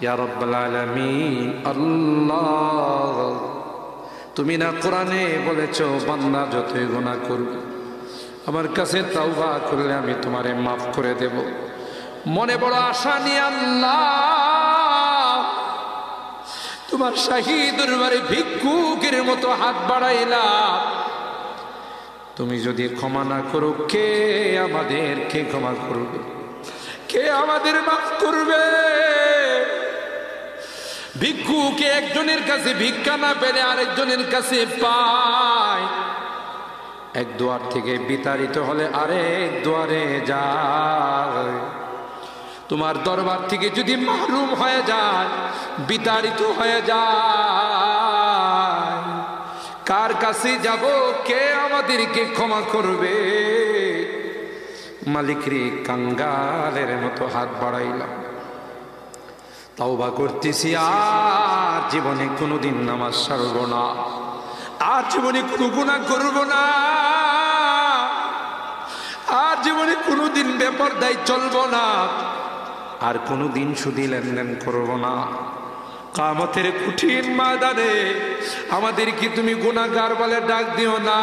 ইয়া রাব্বাল আলামিন। আল্লাহ, তুমি না কোরআনে বলেছো বান্দা যতই গুনাহ করবে আমার কাছে তাওবা করলে আমি তোমারে মাফ করে দেব। মনে বড় আশা নিয়ে আল্লাহ তোমার শাহী দরবারে ভিক্ষুকের মতো হাত বাড়াইলাম। তুমি যদি ক্ষমা না করো, কে আমাদেরকে ক্ষমা করবে? কে আমাদের মাফ করবে? ভিক্ষুকে একজনের কাছে ভিক্ষা না পেলে আরেকজনের কাছে পায়। এক দুয়ার থেকে বিতাড়িত হলে আরেক দুয়ারে যায়। তোমার দরবার থেকে যদি মাহরুম হয়ে যায়, বিতাড়িত হয়ে যায়, কার কাছে যাব? কে আমাদেরকে ক্ষমা করবে? মালিক রে, কাঙ্গালের মতো হাত বাড়াইলাম, তাওবা করতেছি, আর জীবনে কোনোদিন নামাজ ছাড়ব না, আর জীবনে কোনো গুনাহ করব না, আর জীবনে কোনোদিন বেপরদায় চলব না, আর কোনোদিন সুদী লেনদেন করব না। কিয়ামতের কঠিন ময়দানে আমাদেরকে তুমি গুনাহগার বলে ডাক দিও না।